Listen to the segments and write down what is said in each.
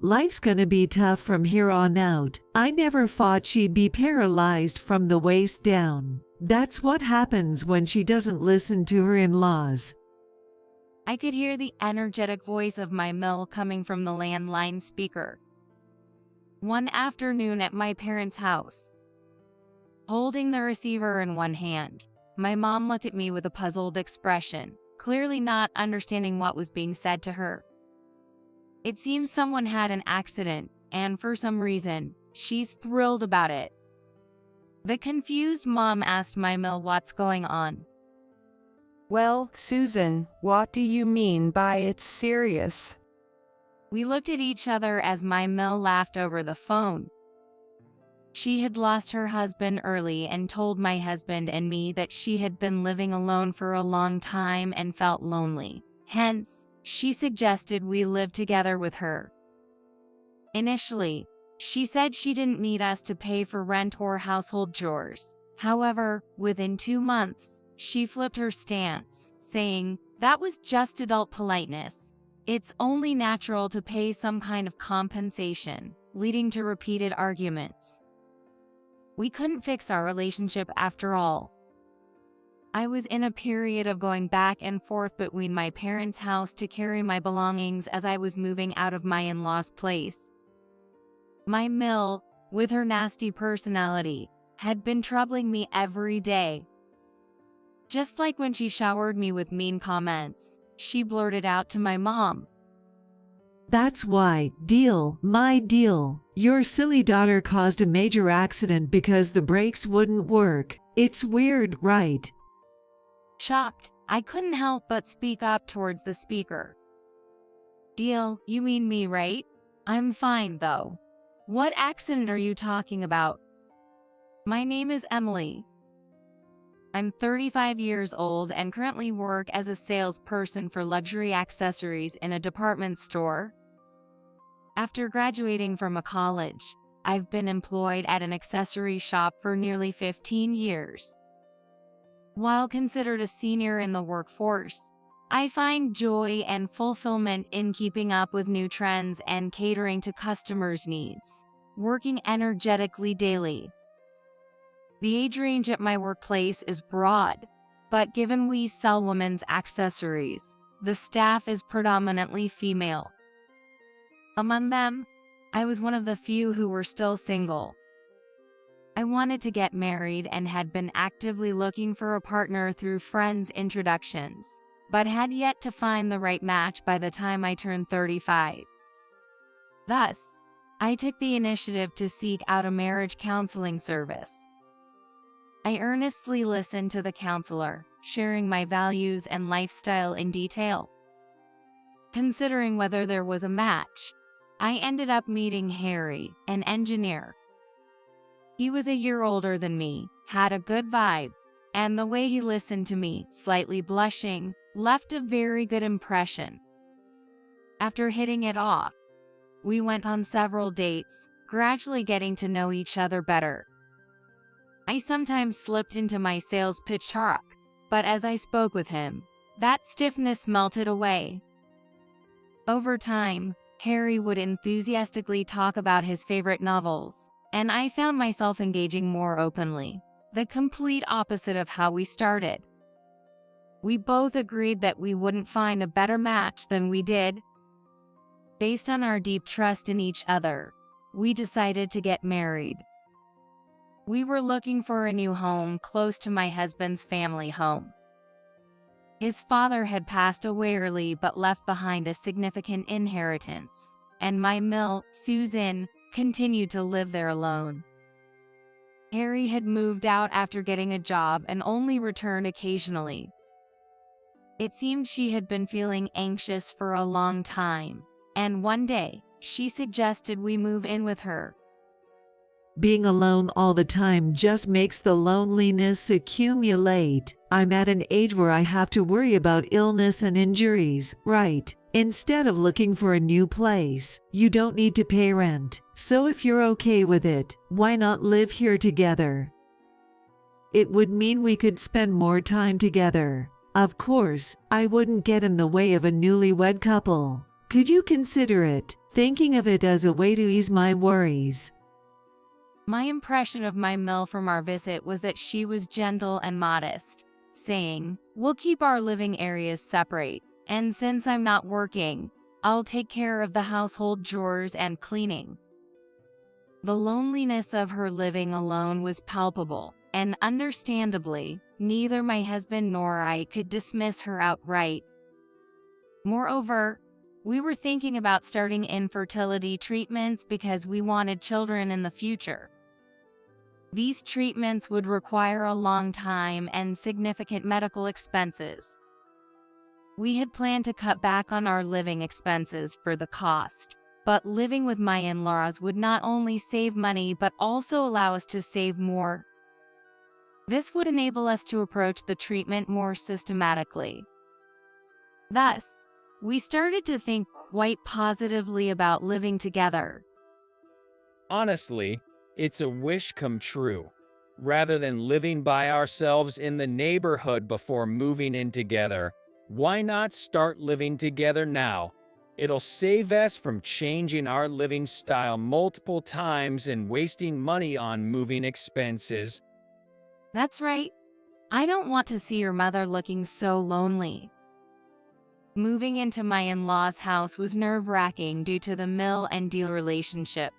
life's gonna be tough from here on out. I never thought she'd be paralyzed from the waist down. That's what happens when she doesn't listen to her in-laws." I could hear the energetic voice of my mill coming from the landline speaker. One afternoon at my parents' house, holding the receiver in one hand, my mom looked at me with a puzzled expression, clearly not understanding what was being said to her. It seems someone had an accident, and for some reason, she's thrilled about it. The confused mom asked my mill what's going on. "Well, Susan, what do you mean by it's serious?" We looked at each other as my mill laughed over the phone. She had lost her husband early and told my husband and me that she had been living alone for a long time and felt lonely. Hence, she suggested we live together with her. Initially, she said she didn't need us to pay for rent or household chores. However, within 2 months, she flipped her stance, saying, "That was just adult politeness. It's only natural to pay some kind of compensation," leading to repeated arguments. We couldn't fix our relationship after all. I was in a period of going back and forth between my parents' house to carry my belongings as I was moving out of my in-laws' place. My mill, with her nasty personality, had been troubling me every day. Just like when she showered me with mean comments, she blurted out to my mom, "That's why, my deal. Your silly daughter caused a major accident because the brakes wouldn't work. It's weird, right?" Shocked, I couldn't help but speak up towards the speaker. "Deal, you mean me, right? I'm fine, though. What accident are you talking about?" "My name is Emily. I'm 35 years old and currently work as a salesperson for luxury accessories in a department store. After graduating from a college, I've been employed at an accessory shop for nearly 15 years. While considered a senior in the workforce, I find joy and fulfillment in keeping up with new trends and catering to customers' needs, working energetically daily. The age range at my workplace is broad, but given we sell women's accessories, the staff is predominantly female. Among them, I was one of the few who were still single. I wanted to get married and had been actively looking for a partner through friends' introductions, but had yet to find the right match by the time I turned 35. Thus, I took the initiative to seek out a marriage counseling service. I earnestly listened to the counselor, sharing my values and lifestyle in detail. Considering whether there was a match, I ended up meeting Harry, an engineer. He was a year older than me, had a good vibe, and the way he listened to me, slightly blushing, left a very good impression. After hitting it off, we went on several dates, gradually getting to know each other better. I sometimes slipped into my sales pitch talk, but as I spoke with him, that stiffness melted away. Over time, Harry would enthusiastically talk about his favorite novels, and I found myself engaging more openly, the complete opposite of how we started. We both agreed that we wouldn't find a better match than we did. Based on our deep trust in each other, we decided to get married. We were looking for a new home close to my husband's family home. His father had passed away early but left behind a significant inheritance, and my mill, Susan, continued to live there alone. Harry had moved out after getting a job and only returned occasionally. It seemed she had been feeling anxious for a long time, and one day, she suggested we move in with her. Being alone all the time just makes the loneliness accumulate. I'm at an age where I have to worry about illness and injuries, right? Instead of looking for a new place, you don't need to pay rent. So if you're okay with it, why not live here together? It would mean we could spend more time together. Of course, I wouldn't get in the way of a newlywed couple. Could you consider it, thinking of it as a way to ease my worries? My impression of my mill from our visit was that she was gentle and modest, saying, "We'll keep our living areas separate, and since I'm not working, I'll take care of the household chores and cleaning." The loneliness of her living alone was palpable, and understandably, neither my husband nor I could dismiss her outright. Moreover, we were thinking about starting infertility treatments because we wanted children in the future. These treatments would require a long time and significant medical expenses. We had planned to cut back on our living expenses for the cost, but living with my in-laws would not only save money but also allow us to save more. This would enable us to approach the treatment more systematically. Thus, we started to think quite positively about living together. Honestly, it's a wish come true. Rather than living by ourselves in the neighborhood before moving in together, why not start living together now? It'll save us from changing our living style multiple times and wasting money on moving expenses. That's right. I don't want to see your mother looking so lonely. Moving into my in-laws' house was nerve-wracking due to the mill and deal relationship.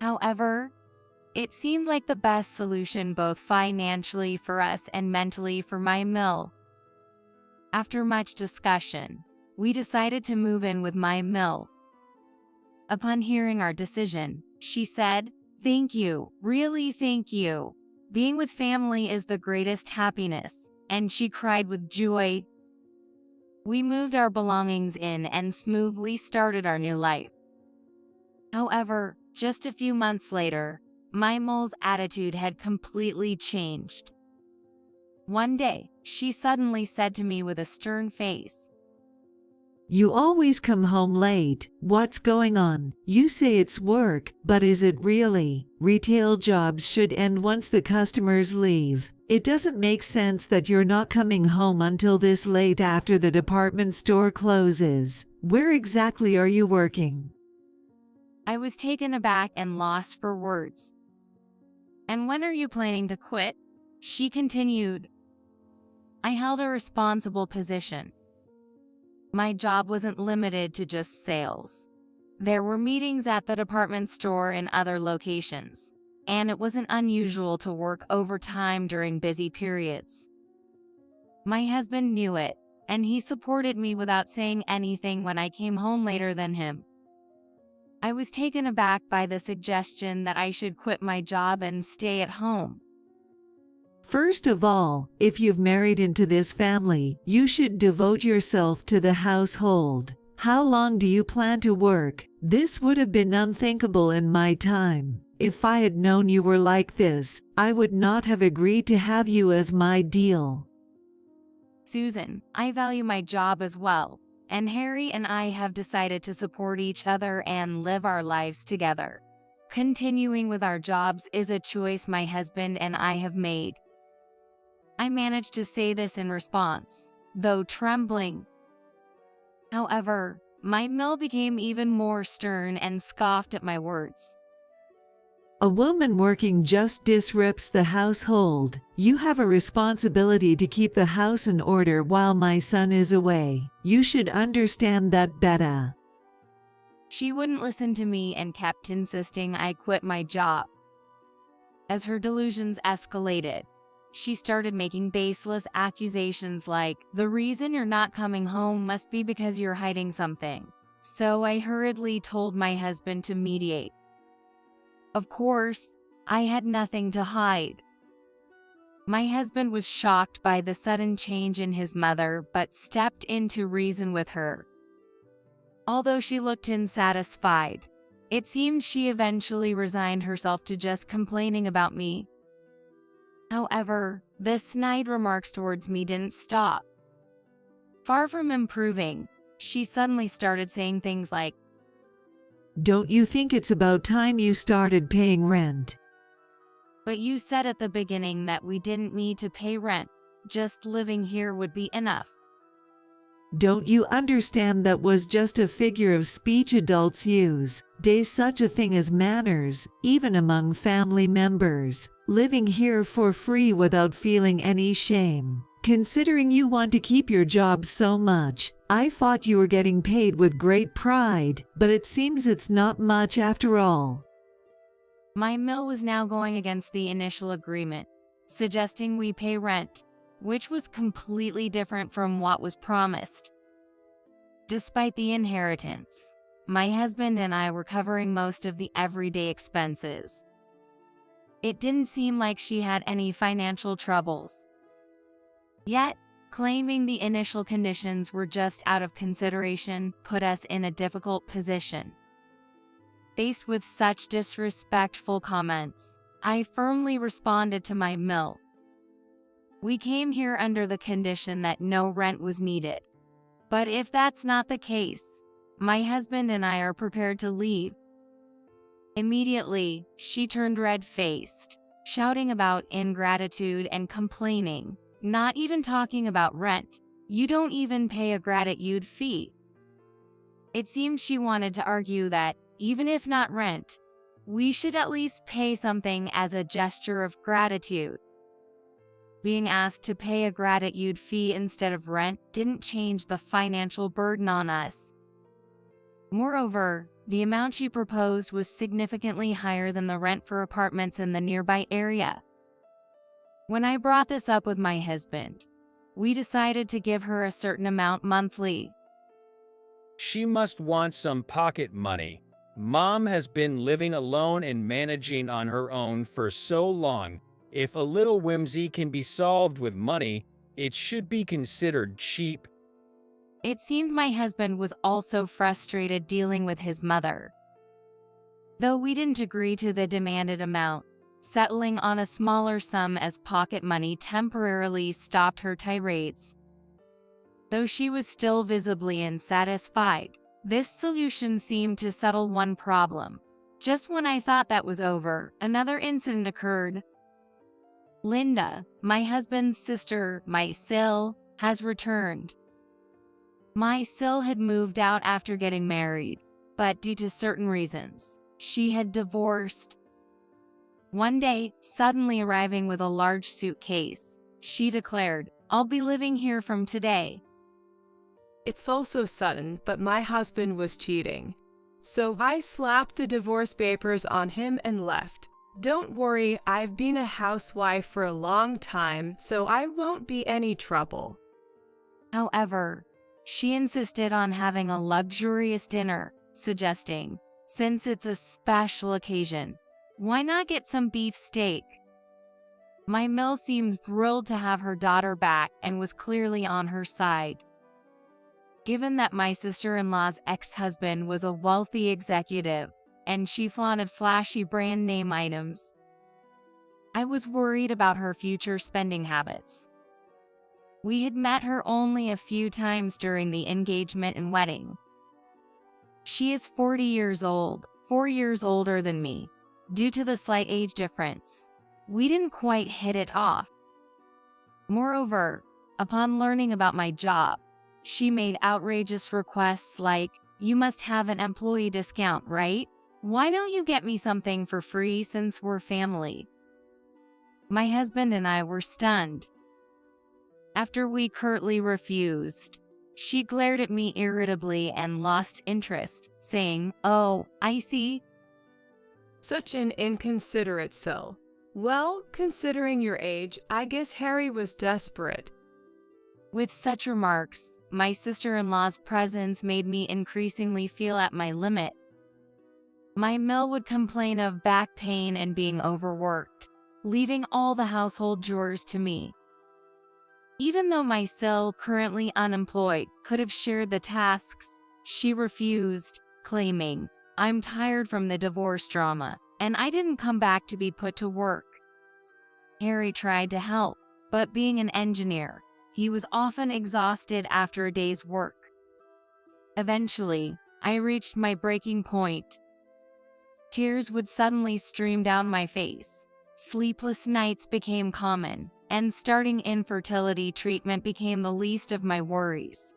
However, it seemed like the best solution both financially for us and mentally for my mill. After much discussion, we decided to move in with my mill. Upon hearing our decision, she said, "Thank you, really thank you. Being with family is the greatest happiness," and she cried with joy. We moved our belongings in and smoothly started our new life. However, just a few months later, my mole's attitude had completely changed. One day, she suddenly said to me with a stern face, You always come home late. What's going on? You say it's work, but is it really? Retail jobs should end once the customers leave. It doesn't make sense that you're not coming home until this late after the department store closes. Where exactly are you working? I was taken aback and lost for words. "And when are you planning to quit?" she continued. I held a responsible position. My job wasn't limited to just sales. There were meetings at the department store and other locations, and it wasn't unusual to work overtime during busy periods. My husband knew it, and he supported me without saying anything when I came home later than him. I was taken aback by the suggestion that I should quit my job and stay at home. First of all, if you've married into this family, you should devote yourself to the household. How long do you plan to work? This would have been unthinkable in my time. If I had known you were like this, I would not have agreed to have you as my deal. Susan, I value my job as well, and Harry and I have decided to support each other and live our lives together. Continuing with our jobs is a choice my husband and I have made. I managed to say this in response, though trembling. However, my mill became even more stern and scoffed at my words. A woman working just disrupts the household. You have a responsibility to keep the house in order while my son is away. You should understand that better. She wouldn't listen to me and kept insisting I quit my job. As her delusions escalated, she started making baseless accusations like, "The reason you're not coming home must be because you're hiding something." So I hurriedly told my husband to mediate. Of course, I had nothing to hide. My husband was shocked by the sudden change in his mother, but stepped in to reason with her. Although she looked unsatisfied, it seemed she eventually resigned herself to just complaining about me. However, the snide remarks towards me didn't stop. Far from improving, she suddenly started saying things like, Don't you think it's about time you started paying rent? "But you said at the beginning that we didn't need to pay rent, just living here would be enough." Don't you understand that was just a figure of speech adults use? There's such a thing as manners, even among family members. Living here for free without feeling any shame. Considering you want to keep your job so much, I thought you were getting paid with great pride, but it seems it's not much after all. My mill was now going against the initial agreement, suggesting we pay rent, which was completely different from what was promised. Despite the inheritance, my husband and I were covering most of the everyday expenses. It didn't seem like she had any financial troubles. Yet, claiming the initial conditions were just out of consideration put us in a difficult position. Faced with such disrespectful comments, I firmly responded to my mill. We came here under the condition that no rent was needed. But if that's not the case, my husband and I are prepared to leave. Immediately, she turned red-faced, shouting about ingratitude and complaining, not even talking about rent. You don't even pay a gratitude fee. It seemed she wanted to argue that, even if not rent, we should at least pay something as a gesture of gratitude. Being asked to pay a gratitude fee instead of rent didn't change the financial burden on us. Moreover, the amount she proposed was significantly higher than the rent for apartments in the nearby area. When I brought this up with my husband, we decided to give her a certain amount monthly. She must want some pocket money. Mom has been living alone and managing on her own for so long. If a little whimsy can be solved with money, it should be considered cheap. It seemed my husband was also frustrated dealing with his mother. Though we didn't agree to the demanded amount, settling on a smaller sum as pocket money temporarily stopped her tirades. Though she was still visibly unsatisfied, this solution seemed to settle one problem. Just when I thought that was over, another incident occurred. Linda, my husband's sister, my Sil, has returned. My Sil had moved out after getting married, but due to certain reasons, she had divorced. One day, suddenly arriving with a large suitcase, she declared, "I'll be living here from today." It's also sudden, but my husband was cheating. So I slapped the divorce papers on him and left. Don't worry, I've been a housewife for a long time, so I won't be any trouble. However, she insisted on having a luxurious dinner, suggesting, since it's a special occasion, why not get some beef steak? My mill seemed thrilled to have her daughter back and was clearly on her side. Given that my sister-in-law's ex-husband was a wealthy executive, and she flaunted flashy brand name items, I was worried about her future spending habits. We had met her only a few times during the engagement and wedding. She is 40 years old, 4 years older than me. Due to the slight age difference, we didn't quite hit it off. Moreover, upon learning about my job, she made outrageous requests like, "You must have an employee discount, right? Why don't you get me something for free since we're family?" My husband and I were stunned. After we curtly refused, she glared at me irritably and lost interest, saying, "Oh, I see." Such an inconsiderate Sil. Well, considering your age, I guess Harry was desperate. With such remarks, my sister-in-law's presence made me increasingly feel at my limit. My mill would complain of back pain and being overworked, leaving all the household chores to me. Even though my Sil, currently unemployed, could have shared the tasks, she refused, claiming, "I'm tired from the divorce drama, and I didn't come back to be put to work." Harry tried to help, but being an engineer, he was often exhausted after a day's work. Eventually, I reached my breaking point. Tears would suddenly stream down my face. Sleepless nights became common, and starting infertility treatment became the least of my worries.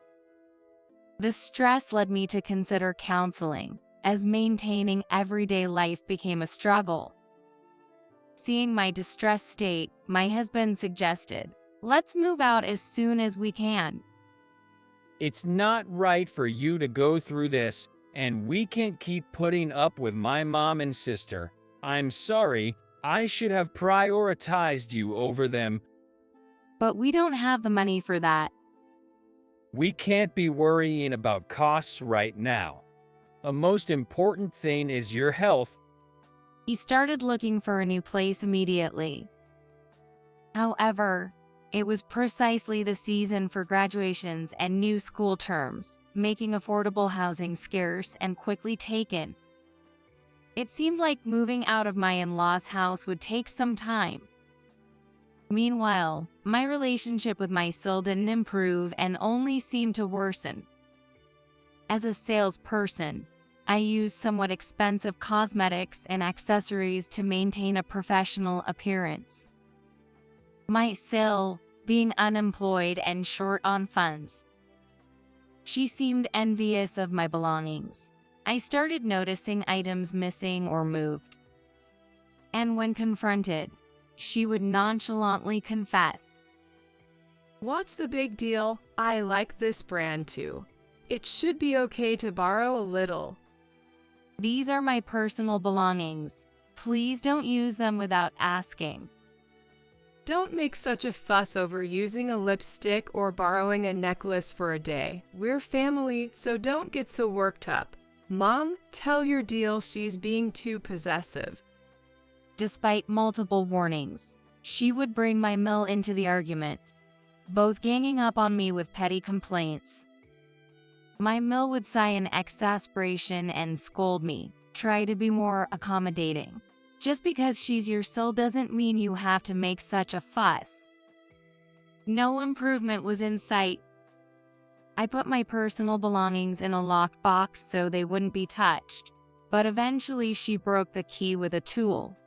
The stress led me to consider counseling, as maintaining everyday life became a struggle. Seeing my distressed state, my husband suggested, "Let's move out as soon as we can." It's not right for you to go through this, and we can't keep putting up with my mom and sister. I'm sorry, I should have prioritized you over them. But we don't have the money for that. We can't be worrying about costs right now. The most important thing is your health. He started looking for a new place immediately. However, it was precisely the season for graduations and new school terms, making affordable housing scarce and quickly taken. It seemed like moving out of my in-laws' house would take some time. Meanwhile, my relationship with my SIL didn't improve and only seemed to worsen. As a salesperson, I used somewhat expensive cosmetics and accessories to maintain a professional appearance. My SIL, being unemployed and short on funds. She seemed envious of my belongings. I started noticing items missing or moved. And when confronted, she would nonchalantly confess. What's the big deal? I like this brand too. It should be okay to borrow a little. These are my personal belongings. Please don't use them without asking. Don't make such a fuss over using a lipstick or borrowing a necklace for a day. We're family, so don't get so worked up. Mom, tell your deal she's being too possessive. Despite multiple warnings, she would bring my mill into the argument, both ganging up on me with petty complaints. My mill would sigh in exasperation and scold me, try to be more accommodating. Just because she's your SIL doesn't mean you have to make such a fuss. No improvement was in sight. I put my personal belongings in a locked box so they wouldn't be touched, but eventually she broke the key with a tool.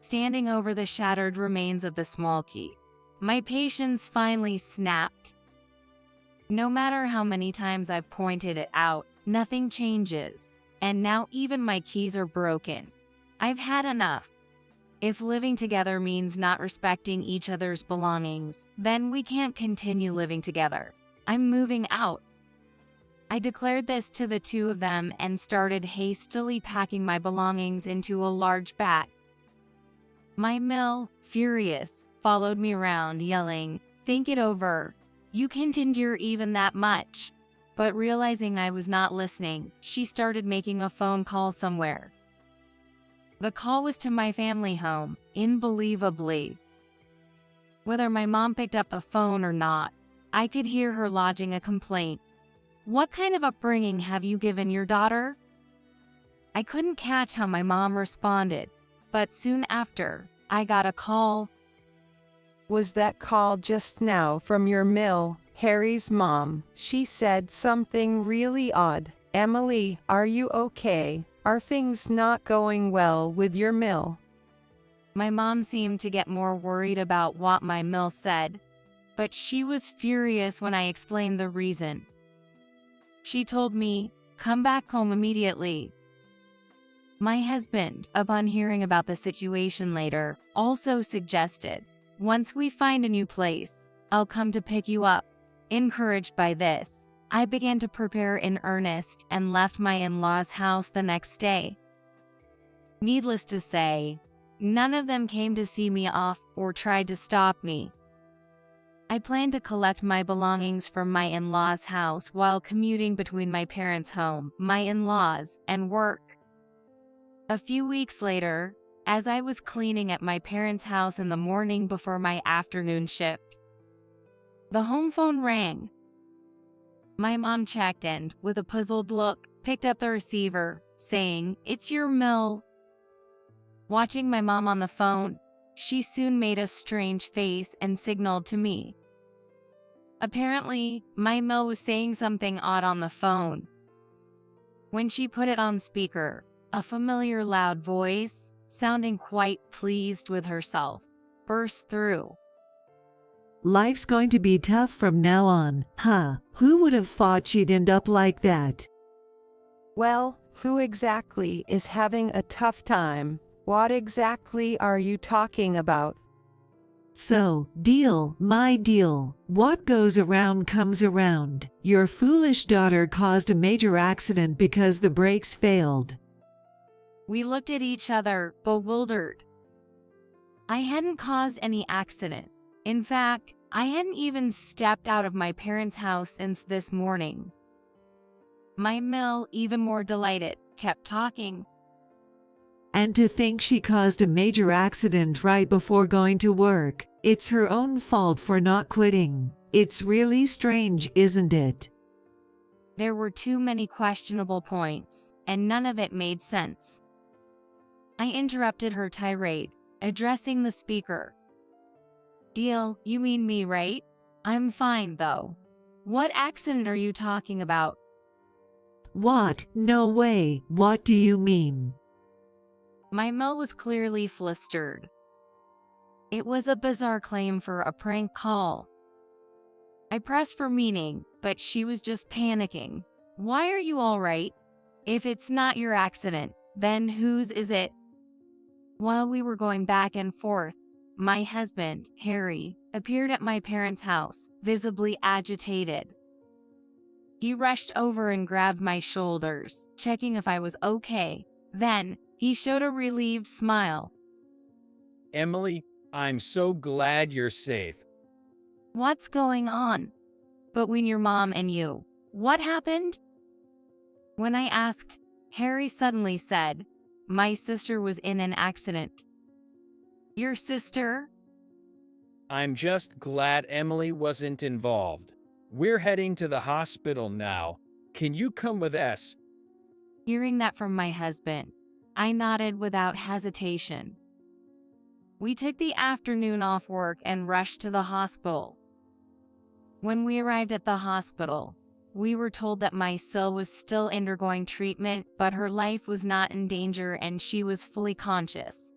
Standing over the shattered remains of the small key, my patience finally snapped. No matter how many times I've pointed it out, nothing changes, and now even my keys are broken. I've had enough. If living together means not respecting each other's belongings, then we can't continue living together. I'm moving out. I declared this to the two of them and started hastily packing my belongings into a large bag. My mill, furious, followed me around, yelling, "Think it over. You can't endure even that much." But realizing I was not listening, she started making a phone call somewhere. The call was to my family home, unbelievably. Whether my mom picked up the phone or not, I could hear her lodging a complaint. "What kind of upbringing have you given your daughter?" I couldn't catch how my mom responded, but soon after, I got a call. Was that call just now from your mill, Harry's mom? She said something really odd. Emily, are you okay? Are things not going well with your mill? My mom seemed to get more worried about what my mill said, but she was furious when I explained the reason. She told me, "Come back home immediately." My husband, upon hearing about the situation later, also suggested, "Once we find a new place, I'll come to pick you up." Encouraged by this, I began to prepare in earnest and left my in-laws' house the next day. Needless to say, none of them came to see me off or tried to stop me. I planned to collect my belongings from my in-laws' house while commuting between my parents' home, my in-laws, and work. A few weeks later, as I was cleaning at my parents' house in the morning before my afternoon shift, the home phone rang. My mom checked and, with a puzzled look, picked up the receiver, saying, "It's your mill." Watching my mom on the phone, she soon made a strange face and signaled to me. Apparently, my mill was saying something odd on the phone. When she put it on speaker, a familiar loud voice, sounding quite pleased with herself, burst through. Life's going to be tough from now on, huh? Who would have thought she'd end up like that? Well, who exactly is having a tough time? What exactly are you talking about? So, deal, my deal. What goes around comes around. Your foolish daughter caused a major accident because the brakes failed. We looked at each other, bewildered. I hadn't caused any accident. In fact, I hadn't even stepped out of my parents' house since this morning. My Mill, even more delighted, kept talking. And to think she caused a major accident right before going to work. It's her own fault for not quitting. It's really strange, isn't it? There were too many questionable points, and none of it made sense. I interrupted her tirade, addressing the speaker. Deal, you mean me, right? I'm fine, though. What accident are you talking about? What? No way. What do you mean? My Mill was clearly flustered. It was a bizarre claim for a prank call. I pressed for meaning, but she was just panicking. Why are you all right? If it's not your accident, then whose is it? While we were going back and forth, my husband, Harry, appeared at my parents' house, visibly agitated. He rushed over and grabbed my shoulders, checking if I was okay. Then, he showed a relieved smile. Emily, I'm so glad you're safe. What's going on? Between your mom and you, what happened? When I asked, Harry suddenly said, my sister was in an accident. Your sister? I'm just glad Emily wasn't involved. We're heading to the hospital now. Can you come with us? Hearing that from my husband, I nodded without hesitation. We took the afternoon off work and rushed to the hospital. When we arrived at the hospital, we were told that my Sil was still undergoing treatment, but her life was not in danger and she was fully conscious.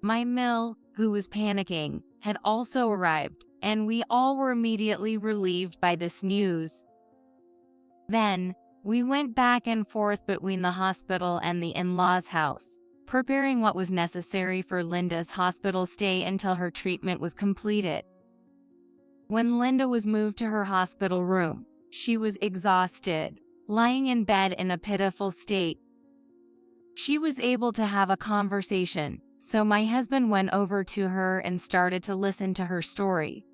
My Mill, who was panicking, had also arrived, and we all were immediately relieved by this news. Then, we went back and forth between the hospital and the in-laws' house, preparing what was necessary for Linda's hospital stay until her treatment was completed. When Linda was moved to her hospital room, she was exhausted, lying in bed in a pitiful state. She was able to have a conversation, so my husband went over to her and started to listen to her story.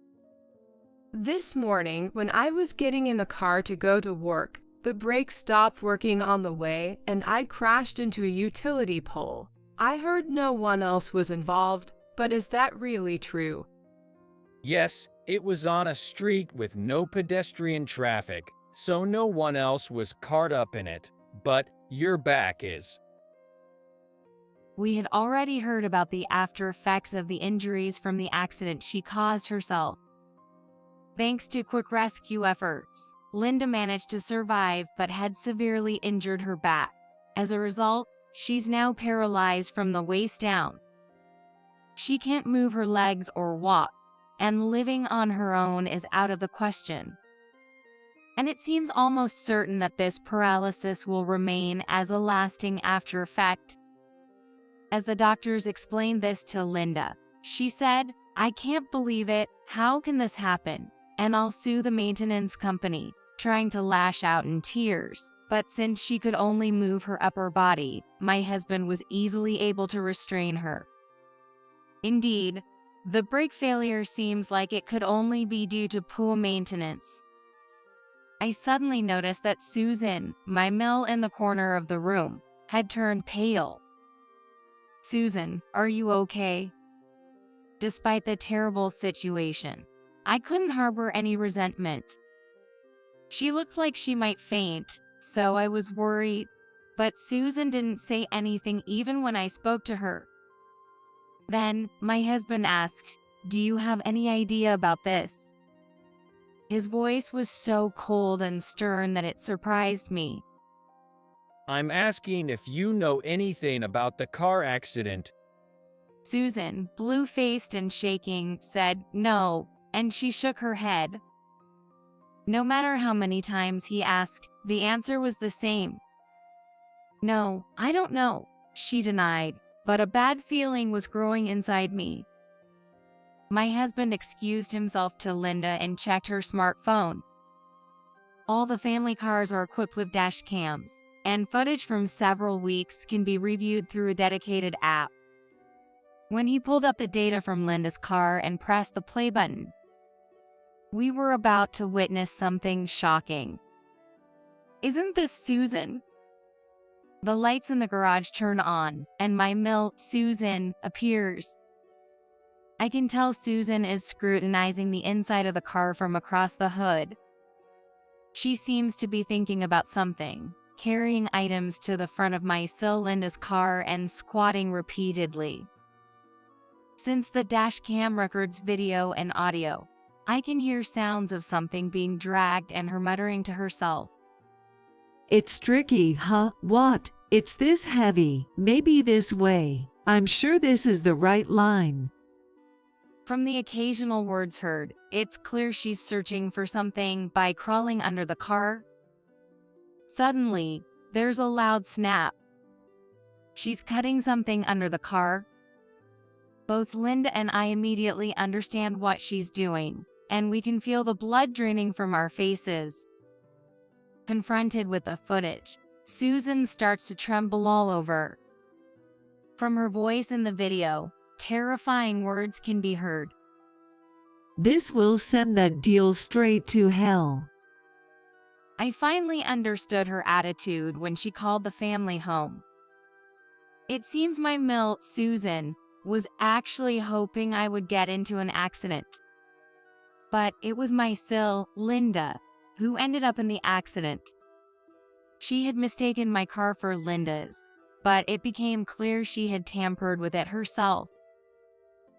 This morning, when I was getting in the car to go to work, the brakes stopped working on the way and I crashed into a utility pole. I heard no one else was involved, but is that really true? Yes, it was on a street with no pedestrian traffic, so no one else was caught up in it, but your back is. We had already heard about the after effects of the injuries from the accident she caused herself. Thanks to quick rescue efforts, Linda managed to survive but had severely injured her back. As a result, she's now paralyzed from the waist down. She can't move her legs or walk, and living on her own is out of the question. And it seems almost certain that this paralysis will remain as a lasting after effect. As the doctors explained this to Linda, she said, I can't believe it, how can this happen? And I'll sue the maintenance company, trying to lash out in tears. But since she could only move her upper body, my husband was easily able to restrain her. Indeed, the brake failure seems like it could only be due to poor maintenance. I suddenly noticed that Susan, my Mill in the corner of the room, had turned pale. Susan, are you okay? Despite the terrible situation, I couldn't harbor any resentment. She looked like she might faint, so I was worried, but Susan didn't say anything even when I spoke to her. Then, my husband asked, do you have any idea about this? His voice was so cold and stern that it surprised me. I'm asking if you know anything about the car accident. Susan, blue-faced and shaking, said, no, and she shook her head. No matter how many times he asked, the answer was the same. No, I don't know, she denied, but a bad feeling was growing inside me. My husband excused himself to Linda and checked her smartphone. All the family cars are equipped with dash cams, and footage from several weeks can be reviewed through a dedicated app. When he pulled up the data from Linda's car and pressed the play button, we were about to witness something shocking. Isn't this Susan? The lights in the garage turn on, and my Susan appears. I can tell Susan is scrutinizing the inside of the car from across the hood. She seems to be thinking about something, carrying items to the front of my Linda's car and squatting repeatedly. Since the dash cam records video and audio, I can hear sounds of something being dragged and her muttering to herself. It's tricky, huh? What? It's this heavy, maybe this way. I'm sure this is the right line. From the occasional words heard, it's clear she's searching for something by crawling under the car. Suddenly, there's a loud snap. She's cutting something under the car. Both Linda and I immediately understand what she's doing, and we can feel the blood draining from our faces. Confronted with the footage, Susan starts to tremble all over. From her voice in the video, terrifying words can be heard. This will send that deal straight to hell. I finally understood her attitude when she called the family home. It seems my Susan was actually hoping I would get into an accident. But it was my Linda, who ended up in the accident. She had mistaken my car for Linda's, but it became clear she had tampered with it herself.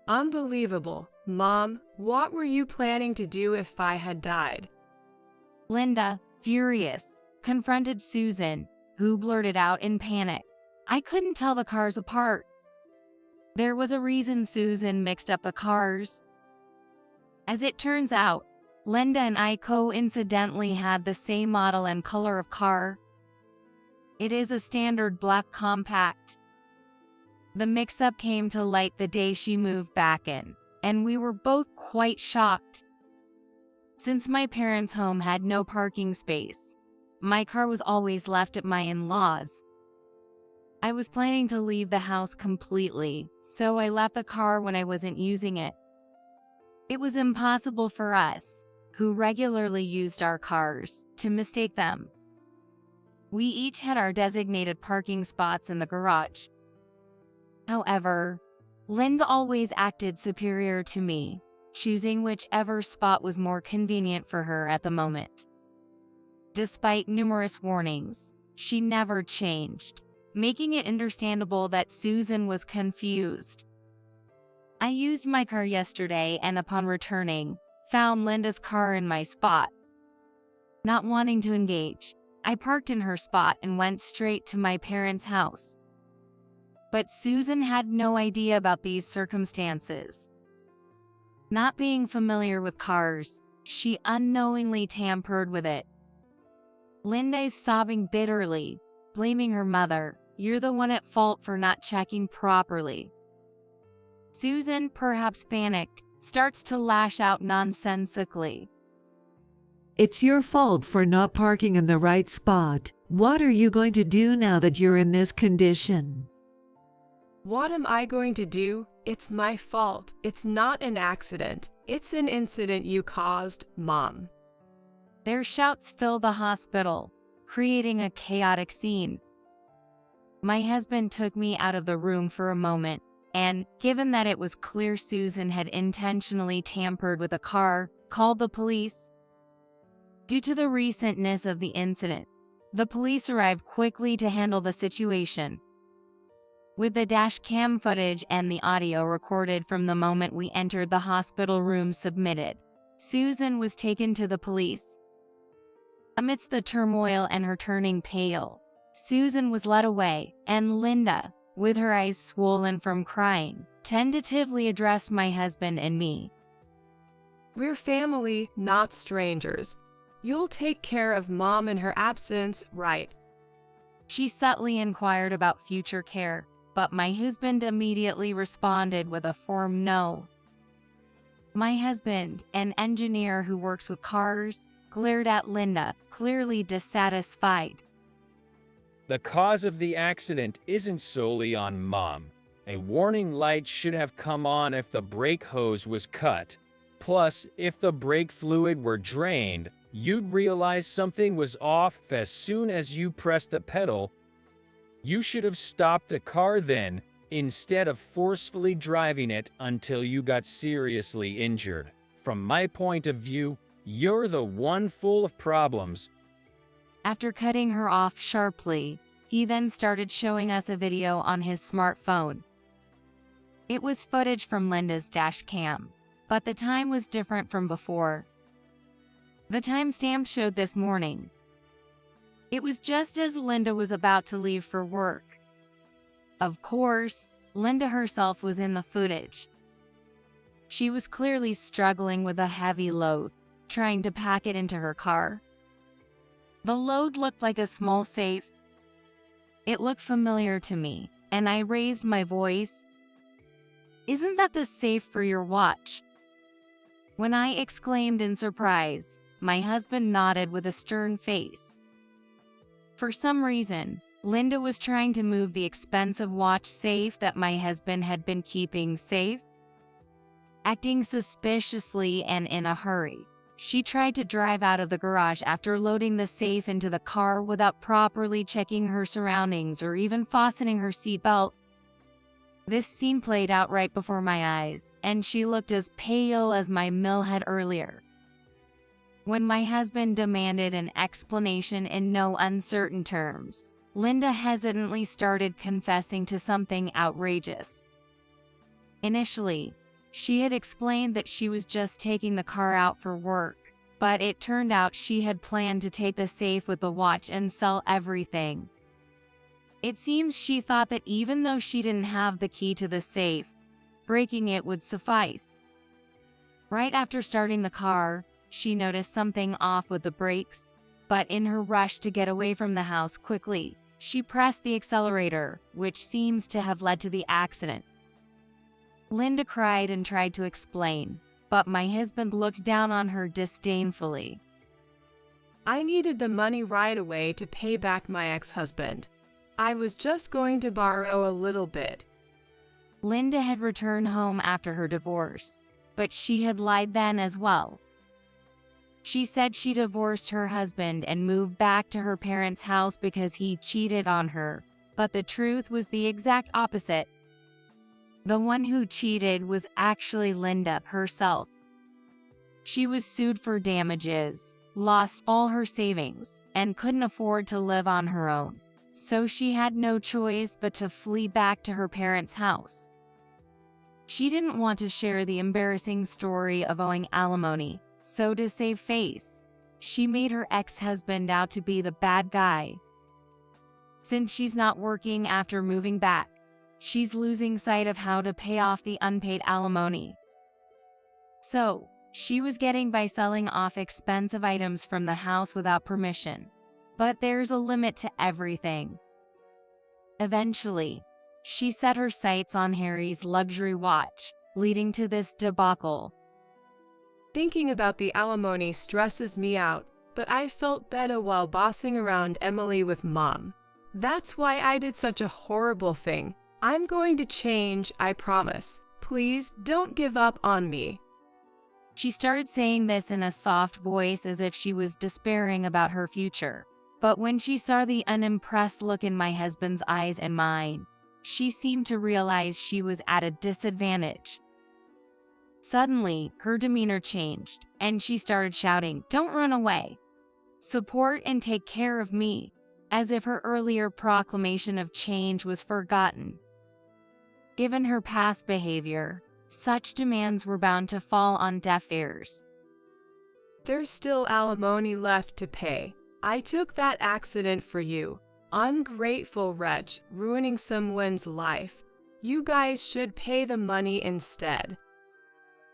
Unbelievable. Mom, what were you planning to do if I had died? Linda, furious, confronted Susan, who blurted out in panic. I couldn't tell the cars apart. There was a reason Susan mixed up the cars. As it turns out, Linda and I coincidentally had the same model and color of car. It is a standard black compact. The mix-up came to light the day she moved back in, and we were both quite shocked. Since my parents' home had no parking space, my car was always left at my in-laws. I was planning to leave the house completely, so I left the car when I wasn't using it. It was impossible for us, who regularly used our cars, to mistake them. We each had our designated parking spots in the garage. However, Linda always acted superior to me, choosing whichever spot was more convenient for her at the moment. Despite numerous warnings, she never changed, making it understandable that Susan was confused. I used my car yesterday and upon returning, found Linda's car in my spot. Not wanting to engage, I parked in her spot and went straight to my parents' house. But Susan had no idea about these circumstances. Not being familiar with cars, she unknowingly tampered with it. Linda is sobbing bitterly, blaming her mother. You're the one at fault for not checking properly. Susan, perhaps panicked, starts to lash out nonsensically. It's your fault for not parking in the right spot. What are you going to do now that you're in this condition? What am I going to do? It's my fault. It's not an accident. It's an incident you caused, Mom. Their shouts fill the hospital, creating a chaotic scene. My husband took me out of the room for a moment, and, given that it was clear Susan had intentionally tampered with a car, called the police. Due to the recentness of the incident, the police arrived quickly to handle the situation. With the dash cam footage and the audio recorded from the moment we entered the hospital room submitted, Susan was taken to the police. Amidst the turmoil and her turning pale, Susan was led away, and Linda, with her eyes swollen from crying, tentatively addressed my husband and me. We're family, not strangers. You'll take care of Mom in her absence, right? She subtly inquired about future care, but my husband immediately responded with a firm no. My husband, an engineer who works with cars, glared at Linda, clearly dissatisfied. The cause of the accident isn't solely on Mom. A warning light should have come on if the brake hose was cut. Plus, if the brake fluid were drained, you'd realize something was off as soon as you pressed the pedal. You should have stopped the car then, instead of forcefully driving it until you got seriously injured. From my point of view, you're the one full of problems. After cutting her off sharply, he then started showing us a video on his smartphone. It was footage from Linda's dash cam, but the time was different from before. The timestamp showed this morning. It was just as Linda was about to leave for work. Of course, Linda herself was in the footage. She was clearly struggling with a heavy load, trying to pack it into her car. The load looked like a small safe. It looked familiar to me, and I raised my voice. "Isn't that the safe for your watch?" When I exclaimed in surprise, my husband nodded with a stern face. For some reason, Linda was trying to move the expensive watch safe that my husband had been keeping safe. Acting suspiciously and in a hurry, she tried to drive out of the garage after loading the safe into the car without properly checking her surroundings or even fastening her seatbelt. This scene played out right before my eyes, and she looked as pale as my mill had earlier. When my husband demanded an explanation in no uncertain terms, Linda hesitantly started confessing to something outrageous. Initially, she had explained that she was just taking the car out for work, but it turned out she had planned to take the safe with the watch and sell everything. It seems she thought that even though she didn't have the key to the safe, breaking it would suffice. Right after starting the car, she noticed something off with the brakes, but in her rush to get away from the house quickly, she pressed the accelerator, which seems to have led to the accident. Linda cried and tried to explain, but my husband looked down on her disdainfully. I needed the money right away to pay back my ex-husband. I was just going to borrow a little bit. Linda had returned home after her divorce, but she had lied then as well. She said she divorced her husband and moved back to her parents' house because he cheated on her, but the truth was the exact opposite. The one who cheated was actually Linda herself. She was sued for damages, lost all her savings, and couldn't afford to live on her own, so she had no choice but to flee back to her parents' house. She didn't want to share the embarrassing story of owing alimony, so to save face, she made her ex-husband out to be the bad guy. Since she's not working after moving back, she's losing sight of how to pay off the unpaid alimony. So, she was getting by selling off expensive items from the house without permission. But there's a limit to everything. Eventually, she set her sights on Harry's luxury watch, leading to this debacle. Thinking about the alimony stresses me out, but I felt better while bossing around Emily with Mom. That's why I did such a horrible thing. I'm going to change, I promise. Please don't give up on me. She started saying this in a soft voice as if she was despairing about her future. But when she saw the unimpressed look in my husband's eyes and mine, she seemed to realize she was at a disadvantage. Suddenly, her demeanor changed, and she started shouting, "Don't run away. Support and take care of me," as if her earlier proclamation of change was forgotten. Given her past behavior, such demands were bound to fall on deaf ears. There's still alimony left to pay. I took that accident for you. Ungrateful wretch, ruining someone's life. You guys should pay the money instead.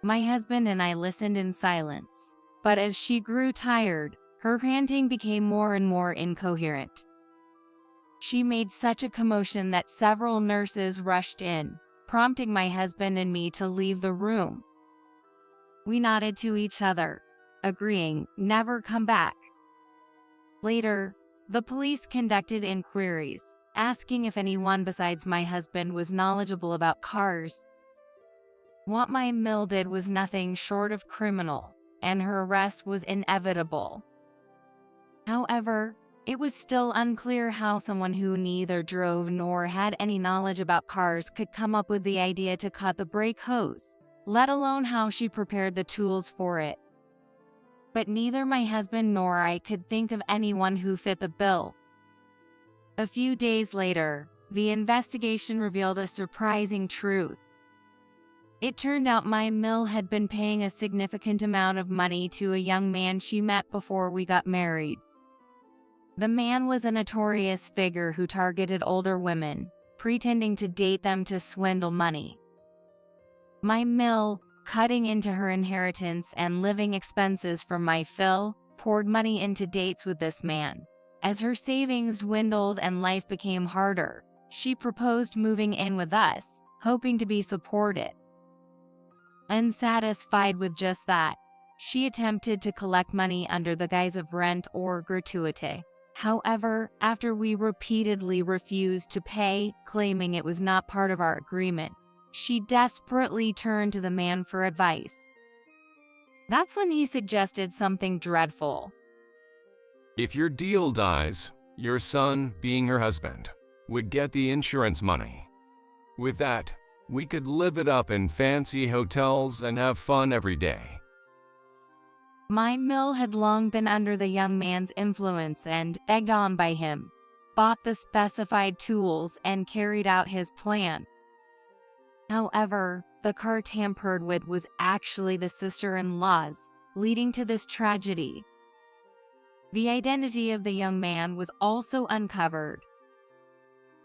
My husband and I listened in silence, but as she grew tired, her panting became more and more incoherent. She made such a commotion that several nurses rushed in, prompting my husband and me to leave the room. We nodded to each other, agreeing, never come back. Later, the police conducted inquiries, asking if anyone besides my husband was knowledgeable about cars. What my mill did was nothing short of criminal, and her arrest was inevitable. However, it was still unclear how someone who neither drove nor had any knowledge about cars could come up with the idea to cut the brake hose, let alone how she prepared the tools for it. But neither my husband nor I could think of anyone who fit the bill. A few days later, the investigation revealed a surprising truth. It turned out my mill had been paying a significant amount of money to a young man she met before we got married. The man was a notorious figure who targeted older women, pretending to date them to swindle money. My mill, cutting into her inheritance and living expenses from my fill, poured money into dates with this man. As her savings dwindled and life became harder, she proposed moving in with us, hoping to be supported. Unsatisfied with just that, she attempted to collect money under the guise of rent or gratuity. However, after we repeatedly refused to pay, claiming it was not part of our agreement, she desperately turned to the man for advice. That's when he suggested something dreadful. If your deal dies, your son, being her husband, would get the insurance money. With that, we could live it up in fancy hotels and have fun every day. My mill had long been under the young man's influence and, egged on by him, bought the specified tools and carried out his plan. However, the car tampered with was actually the sister-in-law's, leading to this tragedy. The identity of the young man was also uncovered.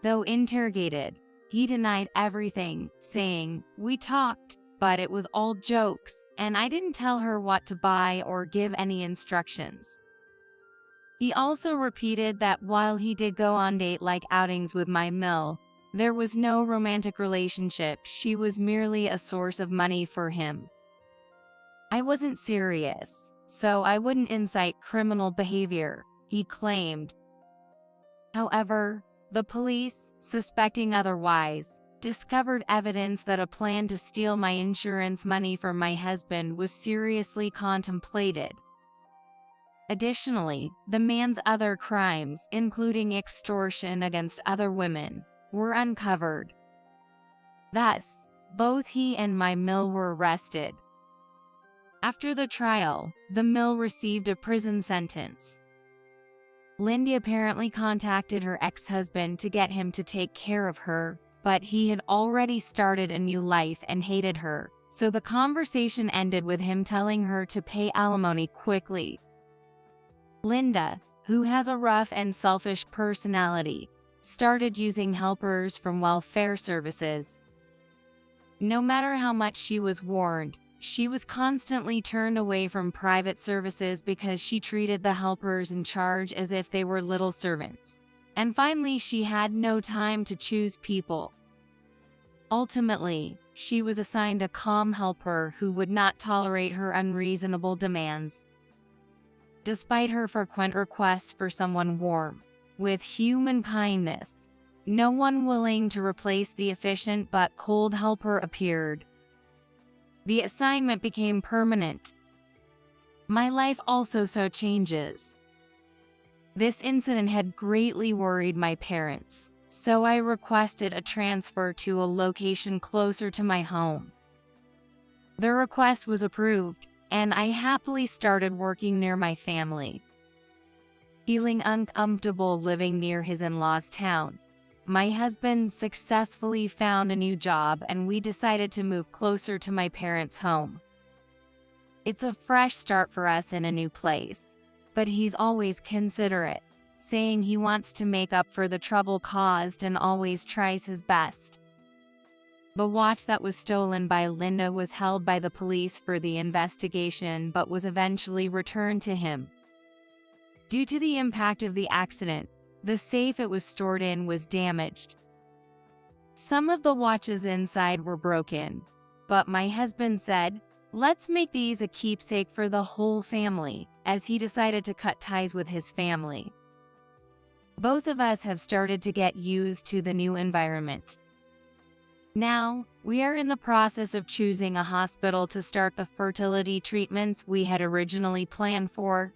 Though interrogated, he denied everything, saying, "We talked, but it was all jokes, and I didn't tell her what to buy or give any instructions." He also repeated that while he did go on date-like outings with my mill, there was no romantic relationship. She was merely a source of money for him. I wasn't serious, so I wouldn't incite criminal behavior, he claimed. However, the police, suspecting otherwise, discovered evidence that a plan to steal my insurance money from my husband was seriously contemplated. Additionally, the man's other crimes, including extortion against other women, were uncovered. Thus, both he and my mill were arrested. After the trial, the mill received a prison sentence. Lindy apparently contacted her ex-husband to get him to take care of her, but he had already started a new life and hated her, so the conversation ended with him telling her to pay alimony quickly. Linda, who has a rough and selfish personality, started using helpers from welfare services. No matter how much she was warned, she was constantly turned away from private services because she treated the helpers in charge as if they were little servants. And finally, she had no time to choose people. Ultimately, she was assigned a calm helper who would not tolerate her unreasonable demands. Despite her frequent requests for someone warm, with human kindness, no one willing to replace the efficient but cold helper appeared. The assignment became permanent. My life also saw changes. This incident had greatly worried my parents, so I requested a transfer to a location closer to my home. The request was approved, and I happily started working near my family. Feeling uncomfortable living near his in-laws' town, my husband successfully found a new job and we decided to move closer to my parents' home. It's a fresh start for us in a new place, but he's always considerate, saying he wants to make up for the trouble caused and always tries his best. The watch that was stolen by Linda was held by the police for the investigation but was eventually returned to him. Due to the impact of the accident, the safe it was stored in was damaged. Some of the watches inside were broken, but my husband said, "Let's make these a keepsake for the whole family," as he decided to cut ties with his family. Both of us have started to get used to the new environment. Now, we are in the process of choosing a hospital to start the fertility treatments we had originally planned for.